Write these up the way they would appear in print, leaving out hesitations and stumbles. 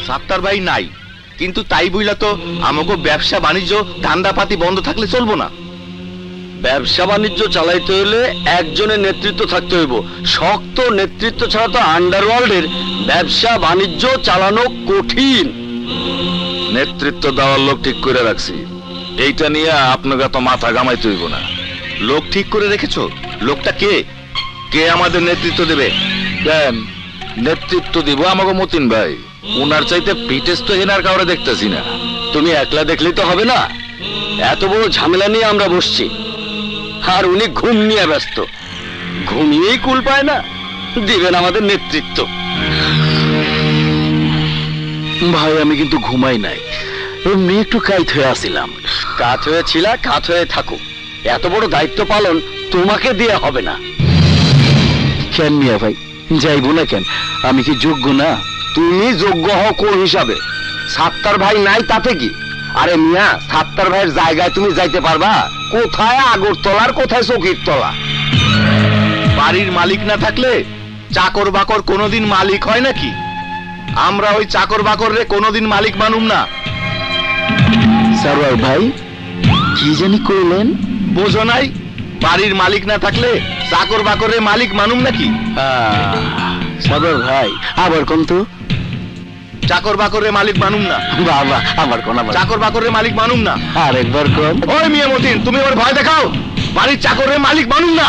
সাত্তার ভাই নাই, কিন্তু তাই বইলা তো আমাকে ব্যবসা বাণিজ্য ধান্দাপাতি বন্ধ থাকলে চলবো না। ব্যবসা বাণিজ্য চালাইতে হলে একজনের নেতৃত্ব থাকতে হইব। শক্ত নেতৃত্ব ছাড়া তো আন্ডারওয়ার্ল্ডের ব্যবসা বাণিজ্য চালানো কঠিন। নেতৃত্ব দেওয়ার লোক ঠিক করে রাখছি, এইটা নিয়ে আপনাকে তো মাথা ঘামাইতে হইব না। লোক ঠিক করে রেখেছো? লোকটা কে? কে আমাদের নেতৃত্ব দেবে? দেন, নেতৃত্ব দিব আমাকে মতিন ভাই। উনার চাইতে ফিটেস্ট তো হেনার কাউরে দেখতেছি না। তুমি একলা দেখলেই তো হবে না, এত বড় ঝামেলা নিয়ে আমরা বসছি, আর উনি ঘুম নিয়ে ব্যস্ত। ঘুমিয়েই কুল পায় না, দিবেন আমাদের নেতৃত্ব। ভাই আমি কিন্তু ঘুমাই নাই, এমনি একটু কাইত হয়ে আসিলাম। কাত হয়েছিল, কাত হয়ে থাকো। এত বড় দায়িত্ব পালন তোমাকে দিয়ে হবে না। কেন মিয়া ভাই, যাইবো না কেন? আমি কি যোগ্য না? তুমি যোগ্য হও কোন হিসাবে? সাত্তার ভাই নাই তাতে কি? আরে মিয়া, সাত্তার ভাইয়ের জায়গায় তুমি যাইতে পারবা? কোথায় আগরতলার, কোথায় চকির তলা? বাড়ির মালিক না থাকলে চাকর বাকর কোনোদিন মালিক হয় নাকি? আমরা ওই চাকর বাকর রে কোনোদিন মালিক মানুম না। সারওয়ার ভাই কি জানি কইলেন? বোঝো নাই? বাড়ির মালিক না থাকলে চাকর বাকরে মালিক মানুম নাকি? সারওয়ার ভাই আবার কোন তো? চাকর বাকরে মালিক মানুম না। বাবা আবার কোন? চাকর বাকরে মালিক মানুম না। আরেকবার কোন? ওই মিয়া মতিন, তুমি ওর ভয় দেখাও। বাড়ির চাকরের মালিক মানুম না।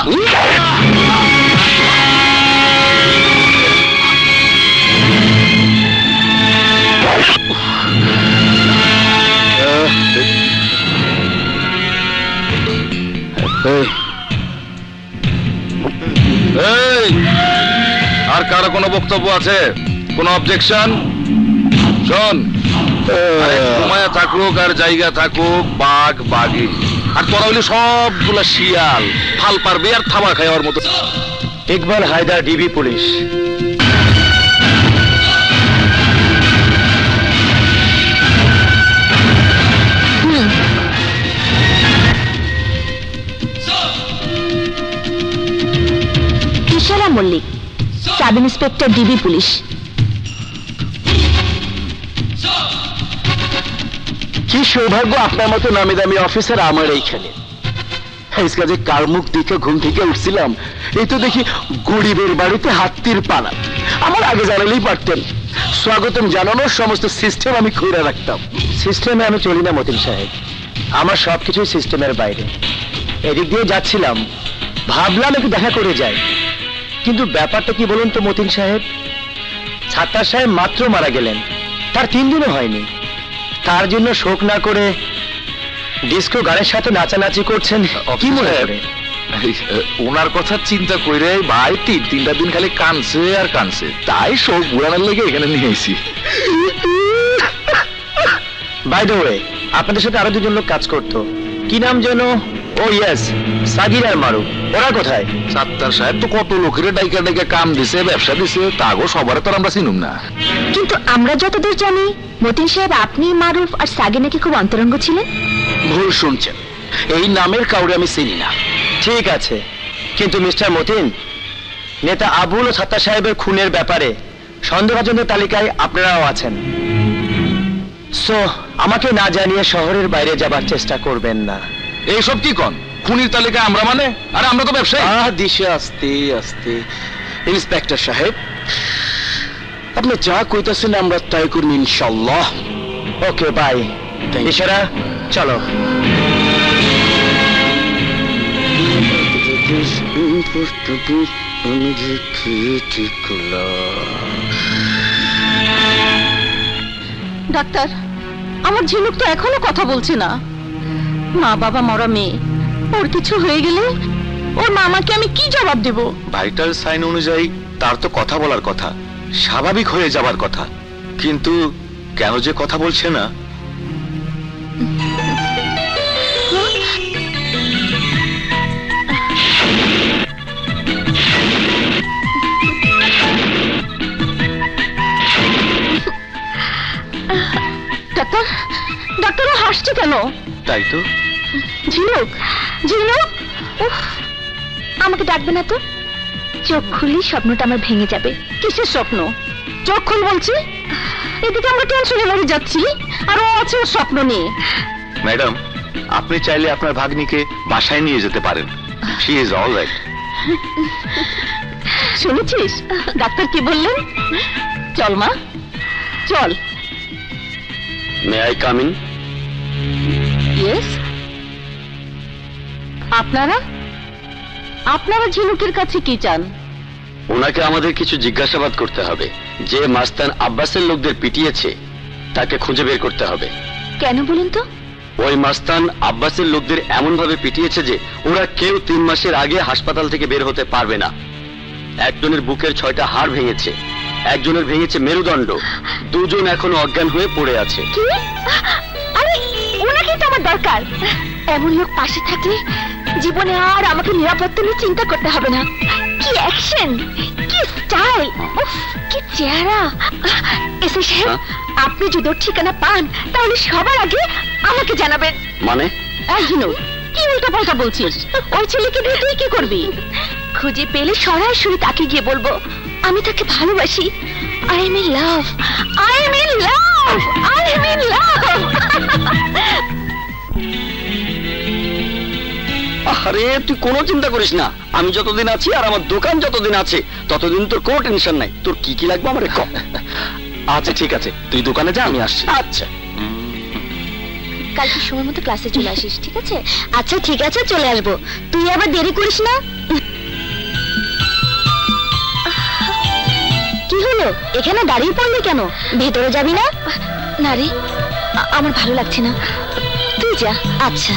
আর কারো কোনো বক্তব্য আছে? কোনো অবজেকশন? শোন, ঘুমায়া থাকুক আর জায়গা থাকুক বাঘ বাঘি, আর তোরা হইলে সবগুলা শিয়াল, ফাল পারবে আর থাবা খাওয়ার মতো। Iqbal Haider, DB police. Ishara Mallick, sub inspector, DB police. কি সৌভাগ্য আপনার মতো নামি দামি অফিসার আমার এইখানে। যে কার মুখ দেখে ঘুম থেকে উঠছিলাম, এই তো দেখি গরিবের বাড়িতে হাতির পালা। আমার আগে জানালেই পারতেন। স্বাগতম জানানোর সমস্ত সিস্টেম আমি খুঁড়ে রাখতাম। সিস্টেমে আমি চলি না মতিন সাহেব, আমার সবকিছুই সিস্টেমের বাইরে। এদিক দিয়ে যাচ্ছিলাম, ভাবলাম একটু দেখা করে যাই। কিন্তু ব্যাপারটা কি বলুন তো মতিন সাহেব, সাত্তার সাহেব মাত্র মারা গেলেন, তার 3 দিনও হয়নি। তার জন্য শোক না করে ডিস্কো গানের সাথে নাচানাচি করছেন কি মনে করে? ওনার কথা চিন্তা করে ভাই 3-3টা দিন খালি কানছে আর কানছে, তাই শোক বুড়ানোর লেগে এখানে নিয়ে আইছি। বাই দ্য ওয়ে, আপনাদের সাথে আরো 2জন লোক কাজ করতো, কি নাম যেন? ও ইয়েস, সাগির আর মারুফ। ওরা কোথায়? সাত্তার সাহেব তো কত লোকের ডাইকা ডাইকা কাম দিছে, ব্যবসা দিছে, তাগো সবার তো আমরা চিনুম না। কিন্তু আমরা যতদূর জানি মতিন সাহেব, আপনি, মারুফ আর সাগি নাকি খুব অন্তরঙ্গ ছিলেন। ভুল শুনছেন, এই নামের কাউরে আমি চিনি না। ঠিক আছে, কিন্তু মিস্টার মতিন, নেতা আবুল ও সাত্তার সাহেবের খুনের ব্যাপারে সন্দেহভাজনদের তালিকায় আপনারাও আছেন। সো আমাকে না জানিয়ে শহরের বাইরে যাবার চেষ্টা করবেন না। এইসব কি কন? খুনির তালিকায় আমরা মানে? আর আমরা তো ব্যবসায়ী। দিশে আস্তে আস্তে। ইন্সপেক্টর সাহেব, আপনি যা কইতেছেন আমরা তাই করুন ইনশাল্লাহ। Okay bye. ইশারা, চলো। ডাক্তার, আমার ঝিনুক তো এখনো কথা বলছে না। মা বাবা মরা মেয়ে, ওর কিছু হয়ে গেলে ওর মামাকে আমি কি জবাব দেব? ভাইটাল সাইন অনুযায়ী তার তো কথা বলার কথা, স্বাভাবিক হয়ে যাবার কথা, কিন্তু কেন যে কথা বলছে না? ডাক্তার, ডাক্তার ও হাসছে কেন? তাই তো। ঝিনুক, ঝিনুক, উফ, আমাকে ডাকবে না তো? চোখ খুললেই স্বপ্নটা আমার ভেঙে যাবে। কিসের স্বপ্ন? চোখ খুল বলছি। এদিকে আমরা টেনশনে মরে যাচ্ছি, আর ও আছে ওর স্বপ্ন নিয়ে। ম্যাডাম, আপনি চাইলে আপনার ভাগ্নিকে বাসায় নিয়ে যেতে পারেন। She is all right. শুনেছিস ডাক্তার কি বললেন? চল মা, চল। May I come in? Yes. আপনারা আপনারা ঝিনুকের কাছে কি চান? ওনাকে আমাদের কিছু জিজ্ঞাসাবাদ করতে হবে। যে মাস্তান আব্বাসের লোকদের পিটিয়েছে তাকে খুঁজে বের করতে হবে। কেন বলুন তো? ওই মাস্তান আব্বাসের লোকদের এমন ভাবে পিটিয়েছে যে ওরা কেউ 3 মাসের আগে হাসপাতাল থেকে বের হতে পারবে না। একজনের বুকের 6টা হাড় ভেঙেছে, একজনের ভেঙেছে মেরুদণ্ড, 2 জন এখনো অজ্ঞান হয়ে পড়ে আছে। কি? আরে ওনাকে তো আমার দরকার। এমন লোক পাশে থাকলে জীবনে আর আমাকে নিরাপত্তা নিয়ে চিন্তা করতে হবে না। কি অ্যাকশন, কি স্টাইল, উফ কি চেহারা। এসে সাহেব, আপনি যদি ওর ঠিকানা পান তাহলে সবার আগে আমাকে জানাবেন। মানে? ঝিনু, কি উল্টা পাল্টা বলছিস? ওই ছেলেকে দিয়ে তুই কি করবি? খুঁজে পেলে সরাসরি তাকে গিয়ে বলবো আমি তাকে ভালোবাসি। I am in love, I am in love, I am in love. আরে তুই কোনো চিন্তা করিস না, আমি যতদিন আছি আর আমার দোকান যতদিন আছে ততদিন তোর কোনো টেনশন নাই। তোর কি কি লাগবে আমারে কর। আচ্ছা ঠিক আছে, তুই দোকানে যা, আমি আসছি। আচ্ছা, কালকে সময় মতো ক্লাসে চলে আসিস, ঠিক আছে? আচ্ছা ঠিক আছে, চলে আসবো। তুই আবার দেরি করিস না। কি হলো, এখানে দাঁড়িয়ে পড়লি কেন? ভেতরে যাবি না? না রে, আমার ভালো লাগছে না, তুই যা। আচ্ছা।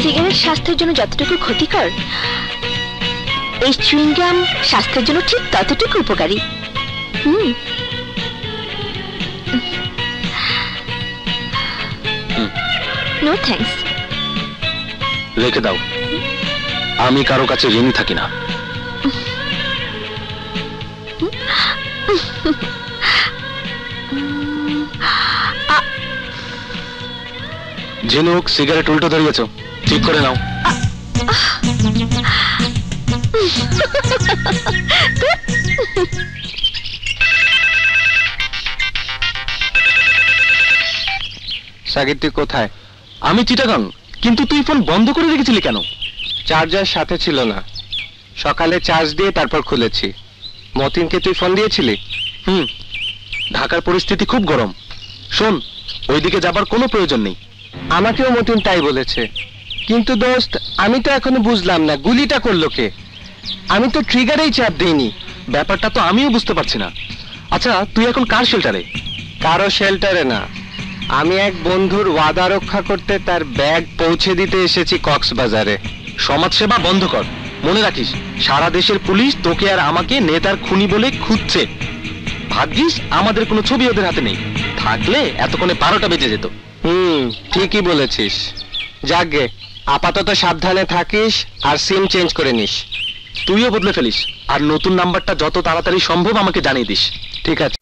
সিগারেট স্বাস্থ্যের জন্য যতটুকু ক্ষতিকর, এই চুইংগাম স্বাস্থ্যের জন্য ঠিক ততটুকু উপকারী। No thanks. রেখে দাও, আমি কারো কাছে ঋণী থাকি না। ঝিনুক, সিগারেট উল্টো ধরিয়েছ, ঠিক করে নাও। সাগির তুই কোথায়? আমি চিটাগাং, কিন্তু তুই ফোন বন্ধ করে রেখেছিলি কেন? চার্জার সাথে ছিল না, সকালে চার্জ দিয়ে তারপর খুলেছি। মতিনকে তুই ফোন দিয়েছিলি? ঢাকার পরিস্থিতি খুব গরম। শোন, ওইদিকে যাবার কোনো প্রয়োজন নেই। আমাকেও মতিন তাই বলেছে, কিন্তু দোস্ত আমি তো এখনো বুঝলাম না গুলিটা করলো কে। আমি তো ট্রিগারেই চাপ দিইনি। ব্যাপারটা তো আমিও বুঝতে পারছি না। আচ্ছা, তুই এখন কার শেল্টারে? কারো শেল্টারে না, আমি এক বন্ধুর ওয়াদা রক্ষা করতে তার ব্যাগ পৌঁছে দিতে এসেছি কক্সবাজারে। সমাজসেবা বন্ধ কর। মনে রাখিস, সারা দেশের পুলিশ তোকে আর আমাকে নেতার খুনি বলে খুঁজছে। ভাগ্যিস আমাদের কোনো ছবি ওদের হাতে নেই, থাকলে এতক্ষণে 12টা বেজে যেত। ঠিকই বলেছিস। যাকগে, আপাতত সাবধানে থাকিস আর সিম চেঞ্জ করে নিস। তুইও বদলে ফেলিস, আর নতুন নাম্বারটা যত তাড়াতাড়ি সম্ভব আমাকে জানিয়ে দিস। ঠিক আছে।